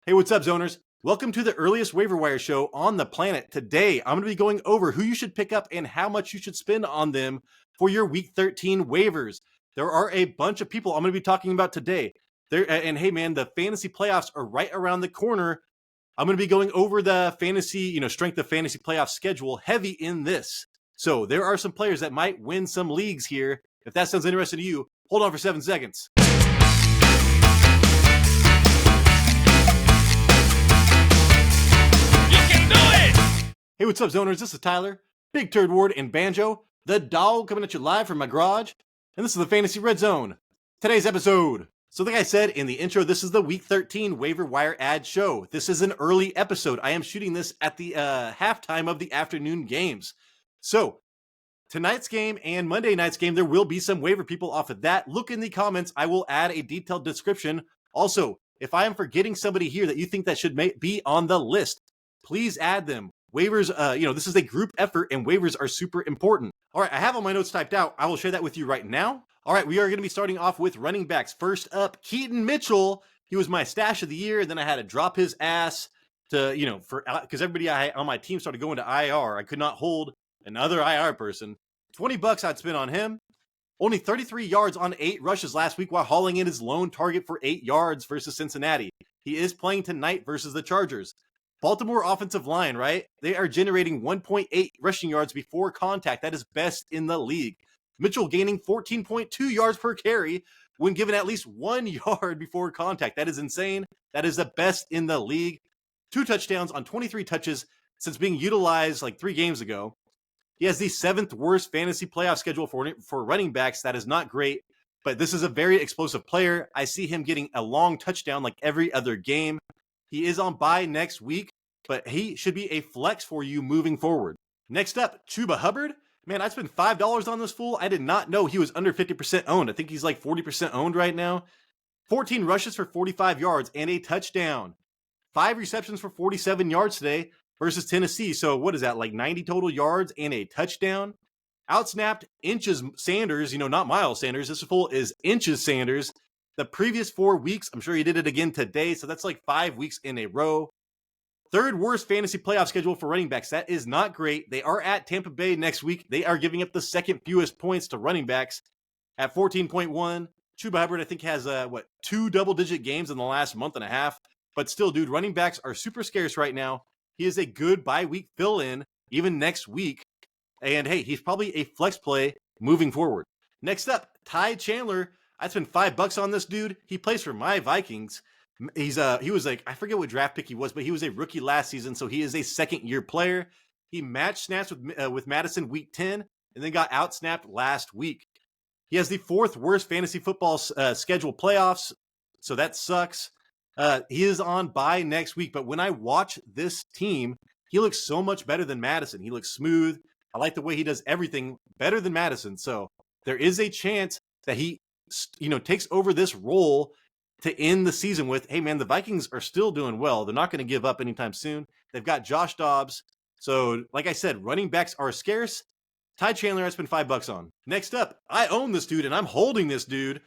Hey, what's up, zoners? Welcome to the earliest waiver wire show on the planet. Today, I'm going to be going over who you should pick up and how much you should spend on them for your Week 13 waivers. There are a bunch of people I'm going to be talking about today. And hey, man, the fantasy playoffs are right around the corner. I'm going to be going over the fantasy, strength of fantasy playoff schedule heavy in this. So there are some players that might win some leagues here. If that sounds interesting to you, hold on for 7 seconds. Hey, what's up, zoners? This is Tyler, Big Turd Ward, and Banjo, the dog, coming at you live from my garage. And this is the Fantasy Red Zone. Today's episode. So like I said in the intro, this is the Week 13 Waiver Wire ad show. This is an early episode. I am shooting this at the halftime of the afternoon games. So tonight's game and Monday night's game, there will be some waiver people off of that. Look in the comments. I will add a detailed description. Also, if I am forgetting somebody here that you think that should be on the list, please add them. Waivers, this is a group effort, and waivers are super important. All right, I have all my notes typed out. I will share that with you right now. All right, we are going to be starting off with running backs. First up, Keaton Mitchell. He was my stash of the year, and then I had to drop his ass to, because everybody on my team started going to IR. I could not hold another IR person. $20 I'd spend on him. Only 33 yards on 8 rushes last week while hauling in his lone target for 8 yards versus Cincinnati. He is playing tonight versus the Chargers. Baltimore offensive line, right? They are generating 1.8 rushing yards before contact. That is best in the league. Mitchell gaining 14.2 yards per carry when given at least 1 yard before contact. That is insane. That is the best in the league. 2 touchdowns on 23 touches since being utilized like 3 games ago. He has the 7th worst fantasy playoff schedule for running backs. That is not great, but this is a very explosive player. I see him getting a long touchdown like every other game. He is on bye next week, but he should be a flex for you moving forward. Next up, Chuba Hubbard. Man, I spent $5 on this fool. I did not know he was under 50% owned. I think he's like 40% owned right now. 14 rushes for 45 yards and a touchdown. 5 receptions for 47 yards today versus Tennessee. So what is that, like 90 total yards and a touchdown? Outsnapped Inches Sanders, not Miles Sanders. This fool is Inches Sanders. The previous 4 weeks, I'm sure he did it again today, so that's like 5 weeks in a row. 3rd worst fantasy playoff schedule for running backs. That is not great. They are at Tampa Bay next week. They are giving up the 2nd fewest points to running backs at 14.1. Chuba Hubbard, I think, has 2 double-digit games in the last month and a half. But still, dude, running backs are super scarce right now. He is a good bye-week fill-in, even next week. And, hey, he's probably a flex play moving forward. Next up, Ty Chandler. I spent $5 on this dude. He plays for my Vikings. He was like, I forget what draft pick he was, but he was a rookie last season, so he is a 2nd-year player. He matched snaps with Madison week 10 and then got outsnapped last week. He has the 4th worst fantasy football schedule playoffs, so that sucks. He is on bye next week, but when I watch this team, he looks so much better than Madison. He looks smooth. I like the way he does everything better than Madison, so there is a chance that he takes over this role to end the season with, hey, man, the Vikings are still doing well. They're not going to give up anytime soon. They've got Josh Dobbs. So, like I said, running backs are scarce. Ty Chandler, I spent $5 on. Next up, I own this dude, and I'm holding this dude.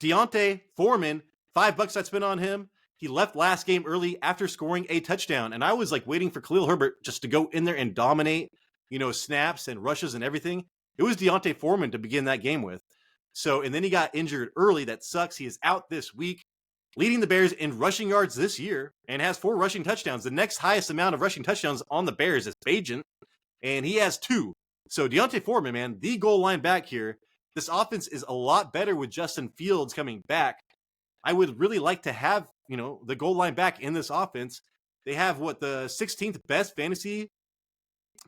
Deontay Foreman, $5 I spent on him. He left last game early after scoring a touchdown, and I was like waiting for Khalil Herbert just to go in there and dominate, snaps and rushes and everything. It was Deontay Foreman to begin that game with. So, and then he got injured early. That sucks. He is out this week, leading the Bears in rushing yards this year and has 4 rushing touchdowns. The next highest amount of rushing touchdowns on the Bears is Bagent, and he has 2. So Deontay Foreman, man, the goal line back here. This offense is a lot better with Justin Fields coming back. I would really like to have, the goal line back in this offense. They have the 16th best fantasy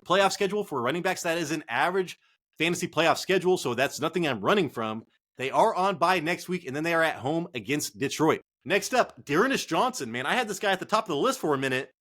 playoff schedule for running backs. That is an average fantasy playoff schedule, so that's nothing I'm running from. They are on bye next week, and then they are at home against Detroit. Next up, Dearness Johnson. Man, I had this guy at the top of the list for a minute.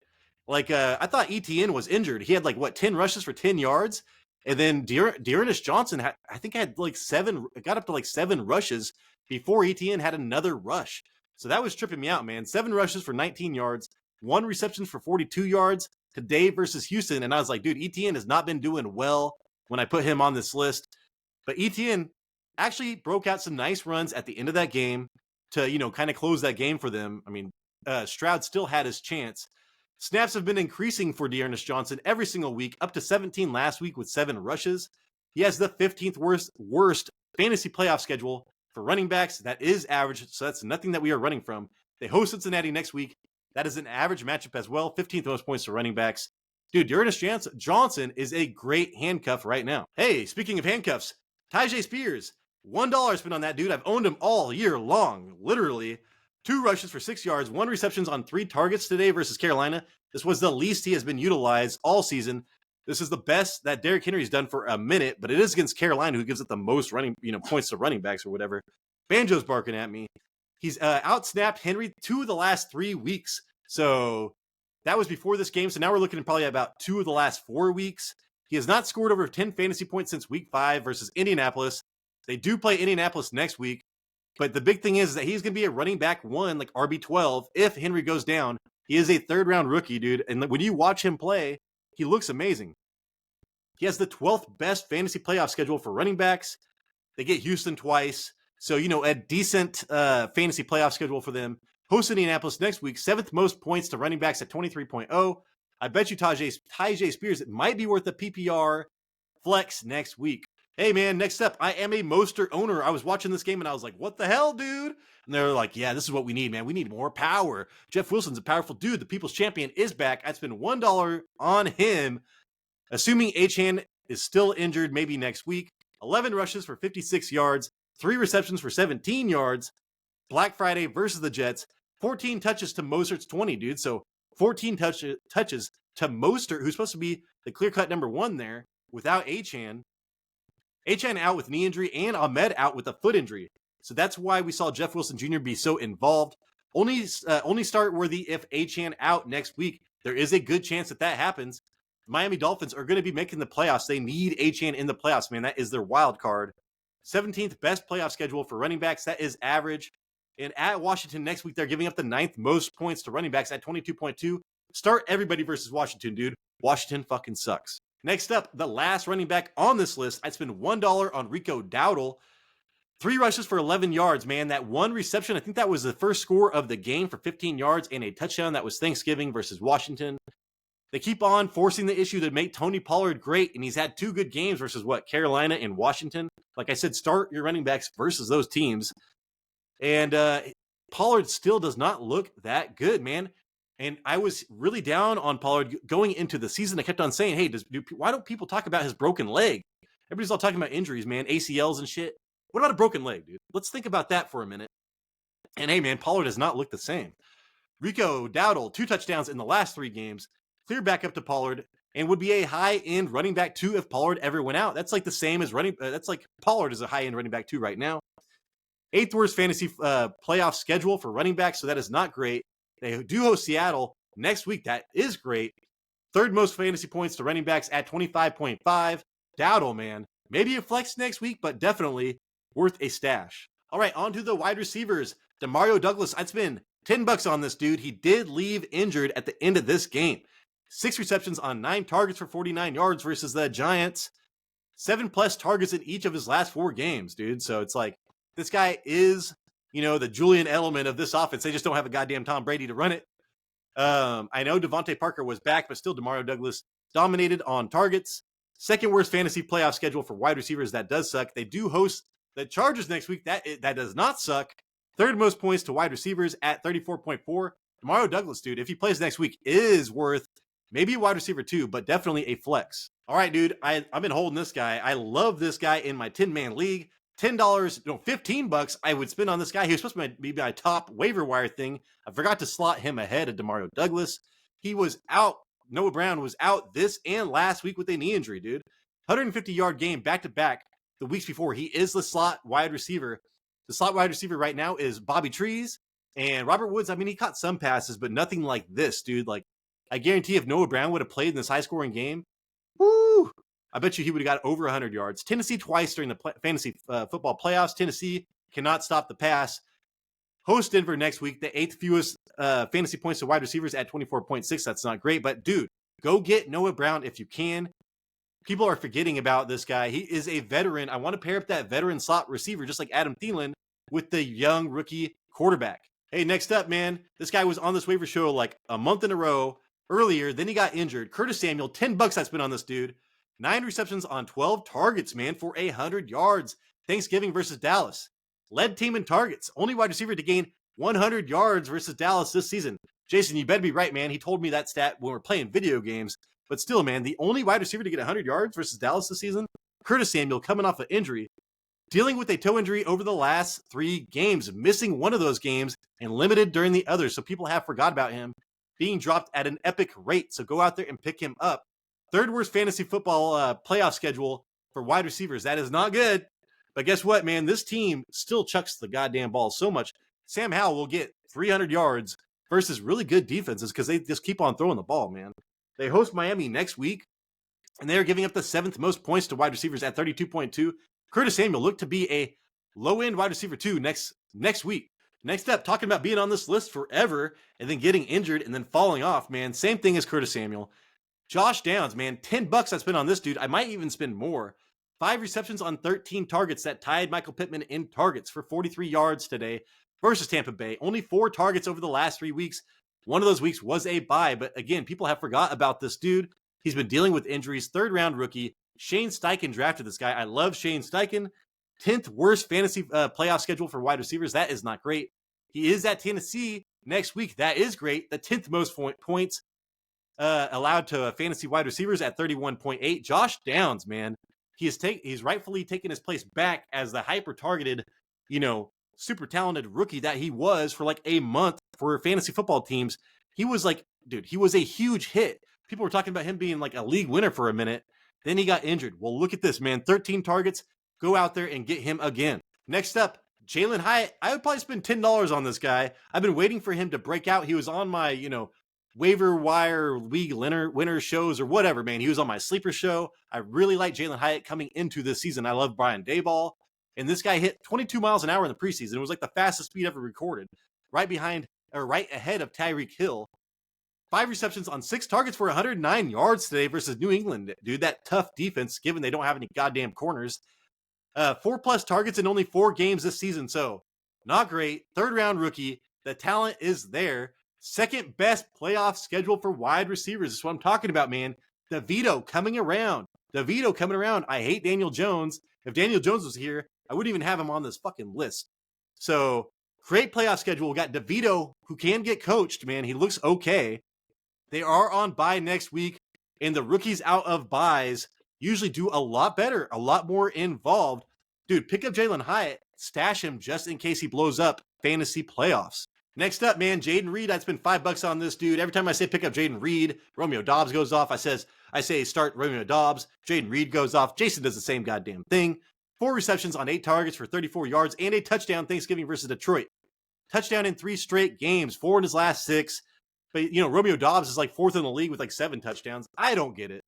I thought ETN was injured. He had 10 rushes for 10 yards, and then Dearness Johnson got up to 7 rushes before ETN had another rush. So that was tripping me out, man. 7 rushes for 19 yards, 1 reception for 42 yards today versus Houston, and I was like, dude, ETN has not been doing well when I put him on this list. But ETN actually broke out some nice runs at the end of that game to, kind of close that game for them. I mean, Stroud still had his chance. Snaps have been increasing for D'Ernest Johnson every single week, up to 17 last week with 7 rushes. He has the 15th worst fantasy playoff schedule for running backs. That is average, so that's nothing that we are running from. They host Cincinnati next week. That is an average matchup as well. 15th most points to running backs. Dude, D'Ernest Johnson is a great handcuff right now. Hey, speaking of handcuffs, Tyjae Spears, $1 spent on that dude. I've owned him all year long, literally. 2 rushes for 6 yards, 1 receptions on 3 targets today versus Carolina. This was the least he has been utilized all season. This is the best that Derrick Henry's done for a minute, but it is against Carolina, who gives it the most running, points to running backs or whatever. Banjo's barking at me. He's outsnapped Henry 2 of the last 3 weeks. So that was before this game. So now we're looking at probably about 2 of the last 4 weeks. He has not scored over 10 fantasy points since week 5 versus Indianapolis. They do play Indianapolis next week. But the big thing is that he's going to be a running back 1, like RB12, if Henry goes down. He is a 3rd-round rookie, dude. And when you watch him play, he looks amazing. He has the 12th best fantasy playoff schedule for running backs. They get Houston twice. So, a decent fantasy playoff schedule for them. Host Indianapolis next week. 7th most points to running backs at 23.0. I bet you Tyjae Spears, it might be worth a PPR flex next week. Hey, man, next up, I am a Mostert owner. I was watching this game, and I was like, what the hell, dude? And they're like, yeah, this is what we need, man. We need more power. Jeff Wilson's a powerful dude. The People's Champion is back. I'd spend $1 on him, assuming Achane is still injured maybe next week. 11 rushes for 56 yards, 3 receptions for 17 yards. Black Friday versus the Jets. 14 touches to Mostert's 20, dude. So 14 touches to Mostert, who's supposed to be the clear-cut number 1 there, without Achane. Achane out with knee injury and Ahmed out with a foot injury. So that's why we saw Jeff Wilson Jr. be so involved. Only start worthy if Achane out next week. There is a good chance that happens. Miami Dolphins are going to be making the playoffs. They need Achane in the playoffs, man. That is their wild card. 17th best playoff schedule for running backs. That is average. And at Washington next week, they're giving up the 9th most points to running backs at 22.2. Start everybody versus Washington, dude. Washington fucking sucks. Next up, the last running back on this list, I'd spend $1 on Rico Dowdle. 3 rushes for 11 yards, man. That 1 reception, I think that was the first score of the game for 15 yards and a touchdown. That was Thanksgiving versus Washington. They keep on forcing the issue to make Tony Pollard great, and he's had 2 good games versus Carolina and Washington. Like I said, start your running backs versus those teams. And Pollard still does not look that good, man. And I was really down on Pollard going into the season. I kept on saying, hey, why don't people talk about his broken leg? Everybody's all talking about injuries, man, ACLs and shit. What about a broken leg, dude? Let's think about that for a minute. And hey, man, Pollard does not look the same. Rico Dowdle, 2 touchdowns in the last 3 games, clear back up to Pollard, and would be a high-end running back 2 if Pollard ever went out. That's like the same as that's like Pollard is a high-end running back 2 right now. 8th worst fantasy playoff schedule for running backs, so that is not great. They do host Seattle next week. That is great. 3rd most fantasy points to running backs at 25.5. Dowdle, man. Maybe a flex next week, but definitely worth a stash. All right, on to the wide receivers. Demario Douglas, I'd spend $10 on this dude. He did leave injured at the end of this game. 6 receptions on 9 targets for 49 yards versus the Giants. 7+ targets in each of his last 4 games, dude. So it's like, this guy is, the Julian element of this offense. They just don't have a goddamn Tom Brady to run it. I know Devontae Parker was back, but still Demario Douglas dominated on targets. 2nd worst fantasy playoff schedule for wide receivers. That does suck. They do host the Chargers next week. That does not suck. 3rd most points to wide receivers at 34.4. Demario Douglas, dude, if he plays next week, is worth maybe a wide receiver 2, but definitely a flex. All right, dude, I've been holding this guy. I love this guy in my 10-man league. $15, I would spend on this guy. He was supposed to be my top waiver wire thing. I forgot to slot him ahead of Demario Douglas. He was out. Noah Brown was out this and last week with a knee injury, dude. 150-yard game back-to-back the weeks before. He is the slot wide receiver. The slot wide receiver right now is Bobby Trees and Robert Woods. I mean, he caught some passes, but nothing like this, dude. Like, I guarantee if Noah Brown would have played in this high-scoring game, woo! I bet you he would have got over 100 yards. Tennessee twice during the fantasy football playoffs. Tennessee cannot stop the pass. Host Denver next week. The 8th fewest fantasy points to wide receivers at 24.6. That's not great. But, dude, go get Noah Brown if you can. People are forgetting about this guy. He is a veteran. I want to pair up that veteran slot receiver, just like Adam Thielen, with the young rookie quarterback. Hey, next up, man, this guy was on this waiver show like a month in a row earlier. Then he got injured. Curtis Samuel, $10 I spent on this dude. 9 receptions on 12 targets, man, for 100 yards. Thanksgiving versus Dallas. Led team in targets. Only wide receiver to gain 100 yards versus Dallas this season. Jason, you better be right, man. He told me that stat when we're playing video games. But still, man, the only wide receiver to get 100 yards versus Dallas this season, Curtis Samuel, coming off an injury, dealing with a toe injury over the last 3 games, missing one of those games and limited during the others. So people have forgot about him being dropped at an epic rate. So go out there and pick him up. Third worst fantasy football playoff schedule for wide receivers. That is not good. But guess what, man? This team still chucks the goddamn ball so much. Sam Howell will get 300 yards versus really good defenses because they just keep on throwing the ball, man. They host Miami next week, and they are giving up the 7th most points to wide receivers at 32.2. Curtis Samuel looked to be a low-end wide receiver too next week. Next up, talking about being on this list forever and then getting injured and then falling off, man. Same thing as Curtis Samuel. Josh Downs, man, $10 I spent on this dude. I might even spend more. 5 receptions on 13 targets that tied Michael Pittman in targets for 43 yards today versus Tampa Bay. Only 4 targets over the last 3 weeks. One of those weeks was a bye, but again, people have forgot about this dude. He's been dealing with injuries. 3rd-round rookie. Shane Steichen drafted this guy. I love Shane Steichen. 10th worst fantasy playoff schedule for wide receivers. That is not great. He is at Tennessee next week. That is great. The 10th most points allowed to fantasy wide receivers at 31.8. Josh Downs, man, he's rightfully taken his place back as the hyper-targeted, super talented rookie that he was for like a month for fantasy football teams. He was like, dude, he was a huge hit. People were talking about him being like a league winner for a minute. Then he got injured. Well, look at this, man. 13 targets. Go out there and get him again. Next up, Jalen Hyatt. I would probably spend $10 on this guy. I've been waiting for him to break out. He was on my, waiver wire league winner shows or whatever, man. He was on my sleeper show. I really like Jalen Hyatt coming into this season. I love Brian Daboll. And this guy hit 22 miles an hour in the preseason. It was like the fastest speed ever recorded. Right ahead of Tyreek Hill. 5 receptions on 6 targets for 109 yards today versus New England. Dude, that tough defense, given they don't have any goddamn corners. 4+ targets in only 4 games this season. So, not great. 3rd-round rookie. The talent is there. 2nd best playoff schedule for wide receivers. That's what I'm talking about, man. DeVito coming around. I hate Daniel Jones. If Daniel Jones was here, I wouldn't even have him on this fucking list. So, great playoff schedule. We got DeVito, who can get coached, man. He looks okay. They are on bye next week, and the rookies out of byes usually do a lot better, a lot more involved. Dude, pick up Jalen Hyatt, stash him just in case he blows up fantasy playoffs. Next up, man, Jaden Reed. I'd spend $5 on this dude. Every time I say pick up Jaden Reed, Romeo Doubs goes off. I say start Romeo Doubs. Jaden Reed goes off. Jason does the same goddamn thing. 4 receptions on 8 targets for 34 yards and a touchdown Thanksgiving versus Detroit. Touchdown in 3 straight games, 4 in his last 6. But, Romeo Doubs is like 4th in the league with like 7 touchdowns. I don't get it.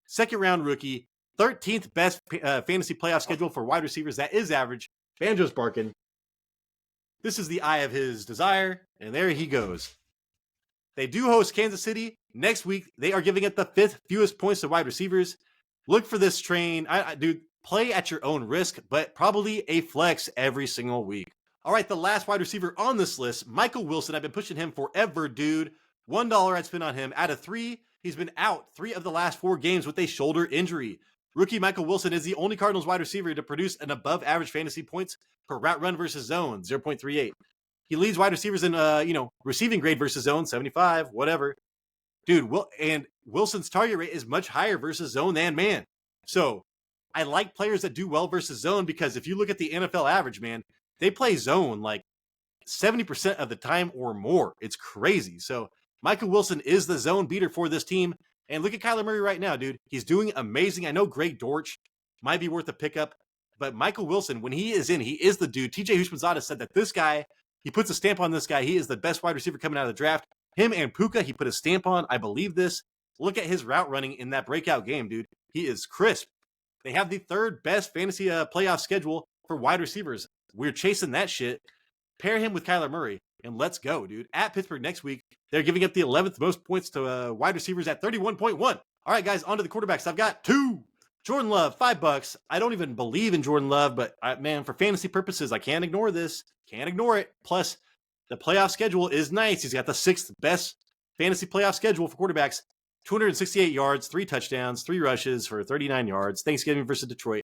2nd-round rookie, 13th best fantasy playoff schedule for wide receivers. That is average. Banjo's barking. This is the eye of his desire, and there he goes. They do host Kansas City next week. They are giving it the 5th fewest points to wide receivers. Look for this train. Dude, play at your own risk, but probably a flex every single week. All right, the last wide receiver on this list, Michael Wilson. I've been pushing him forever, dude. $1 I'd spend on him. Out of 3, he's been out 3 of the last 4 games with a shoulder injury. Rookie Michael Wilson is the only Cardinals wide receiver to produce an above-average fantasy points per route run versus zone, 0.38. He leads wide receivers in, receiving grade versus zone, 75, whatever. Dude, and Wilson's target rate is much higher versus zone than man. So I like players that do well versus zone because if you look at the NFL average, man, they play zone like 70% of the time or more. It's crazy. So Michael Wilson is the zone beater for this team. And look at Kyler Murray right now, dude. He's doing amazing. I know Greg Dortch might be worth a pickup, but Michael Wilson, when he is in, he is the dude. TJ Houshmandzadeh said that this guy, he puts a stamp on this guy. He is the best wide receiver coming out of the draft. Him and Puka, he put a stamp on. I believe this. Look at his route running in that breakout game, dude. He is crisp. They have the 3rd best fantasy playoff schedule for wide receivers. We're chasing that shit. Pair him with Kyler Murray, and let's go, dude. At Pittsburgh next week, they're giving up the 11th most points to wide receivers at 31.1. All right, guys, on to the quarterbacks. I've got 2. Jordan Love, $5. I don't even believe in Jordan Love, but man, for fantasy purposes, I can't ignore this. Can't ignore it. Plus, The playoff schedule is nice. He's got the 6th best fantasy playoff schedule for quarterbacks. 268 yards, 3 touchdowns, 3 rushes for 39 yards. Thanksgiving versus Detroit.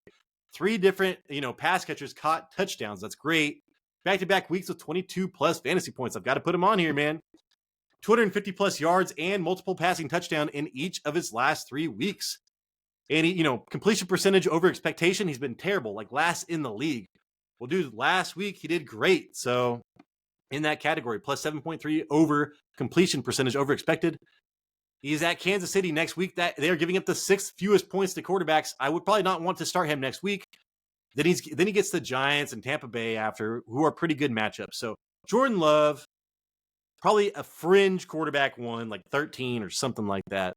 3 different, pass catchers caught touchdowns. That's great. Back-to-back weeks with 22 plus fantasy points. I've got to put him on here, man. 250 plus yards and multiple passing touchdown in each of his last 3 weeks. And he, completion percentage over expectation, he's been terrible, like last in the league. Well, dude, last week he did great. So in that category, plus 7.3 over completion percentage over expected. He's at Kansas City next week. That they're giving up the 6th fewest points to quarterbacks. I would probably not want to start him next week. Then he gets the Giants and Tampa Bay after, who are pretty good matchups. So Jordan Love, probably a fringe quarterback one, like 13 or something like that,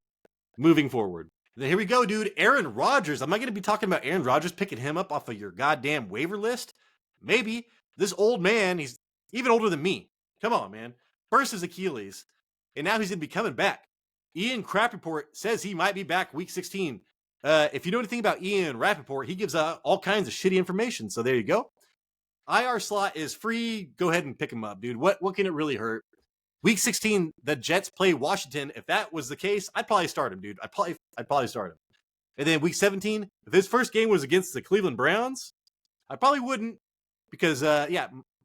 moving forward. Then here we go, dude. Aaron Rodgers. Am I going to be talking about Aaron Rodgers, picking him up off of your goddamn waiver list? Maybe. This old man, he's even older than me. Come on, man. Burst his Achilles, and now he's going to be coming back. Ian Rappaport says he might be back week 16. If you know anything about Ian Rappaport, he gives out all kinds of shitty information. So there you go. IR slot is free. Go ahead and pick him up, dude. What can it really hurt? Week 16, the Jets play Washington. If that was the case, I'd probably start him, dude. I'd probably start him. And then week 17, if his first game was against the Cleveland Browns, I probably wouldn't because,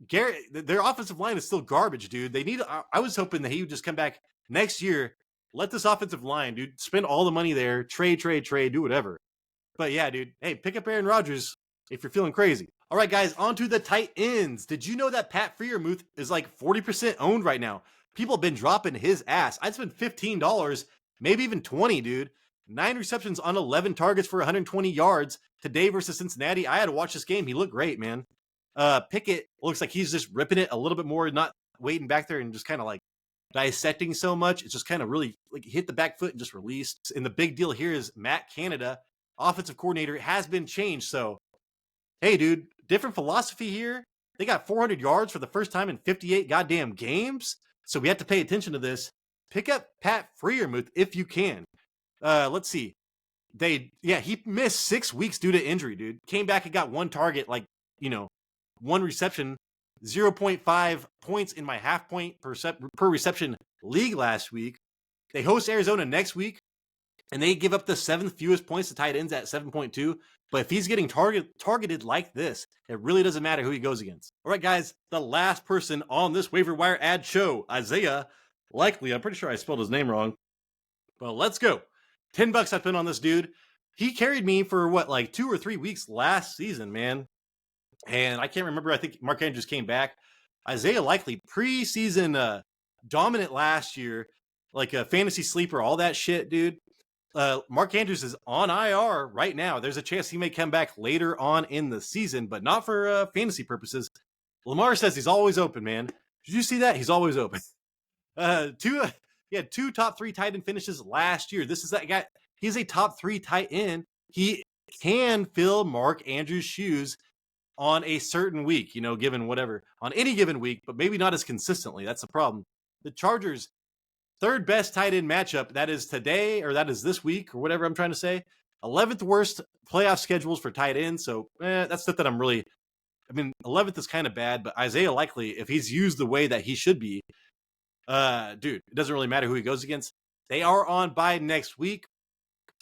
Garrett, their offensive line is still garbage, dude. I was hoping that he would just come back next year. Let this offensive line, dude, spend all the money there, trade, do whatever. But yeah, dude, hey, pick up Aaron Rodgers if you're feeling crazy. All right, guys, on to the tight ends. Did you know that Pat Freiermuth is like 40% owned right now? People have been dropping his ass. I'd spend $15, maybe even $20, dude. 9 receptions on 11 targets for 120 yards today versus Cincinnati. I had to watch this game. He looked great, man. Pickett looks like he's just ripping it a little bit more, not waiting back there and just kind of like dissecting so much. It's just kind of really like hit the back foot and just released. And the big deal here is Matt Canada, offensive coordinator, has been changed. So, hey, dude, different philosophy here. They got 400 yards for the first time in 58 goddamn games. So we have to pay attention to this. Pick up Pat Freiermuth if you can. Let's see. He missed 6 weeks due to injury, dude. Came back and got 1 target, 1 reception, 0.5 points in my half point per reception league last week. They host Arizona next week, and they give up the 7th fewest points to tight ends at 7.2. But if he's getting targeted like this, it really doesn't matter who he goes against. All right, guys, the last person on this waiver wire ad show, Isaiah Likely. I'm pretty sure I spelled his name wrong. Well, let's go. $10 I spent on this dude. He carried me for 2 or 3 weeks last season, man. And I can't remember. I think Mark Andrews came back. Isaiah Likely, preseason dominant last year, like a fantasy sleeper, all that shit, dude. Mark Andrews is on IR right now. There's a chance he may come back later on in the season, but not for fantasy purposes. Lamar says he's always open, man. Did you see that? He's always open. He had 2 top 3 tight end finishes last year. This is that guy. He's a top 3 tight end. He can fill Mark Andrews' shoes on a certain week, given whatever, on any given week, but maybe not as consistently. That's the problem. The Chargers, 3rd best tight end matchup. That is today, or that is this week, or whatever I'm trying to say. 11th worst playoff schedules for tight ends. So that's stuff that 11th is kind of bad, but Isaiah Likely, if he's used the way that he should be, dude, it doesn't really matter who he goes against. They are on bye next week.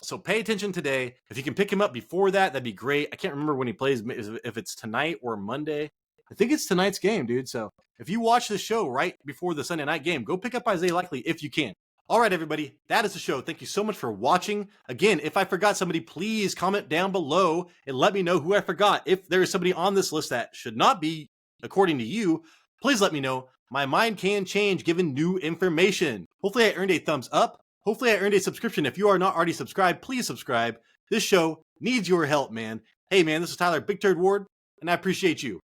So pay attention today. If you can pick him up before that, that'd be great. I can't remember when he plays, if it's tonight or Monday. I think it's tonight's game, dude. So if you watch the show right before the Sunday night game, go pick up Isaiah Likely if you can. All right, everybody, that is the show. Thank you so much for watching. Again, if I forgot somebody, please comment down below and let me know who I forgot. If there is somebody on this list that should not be, according to you, please let me know. My mind can change given new information. Hopefully I earned a thumbs up. Hopefully I earned a subscription. If you are not already subscribed, please subscribe. This show needs your help, man. Hey, man, this is Tyler Big Turd Ward, and I appreciate you.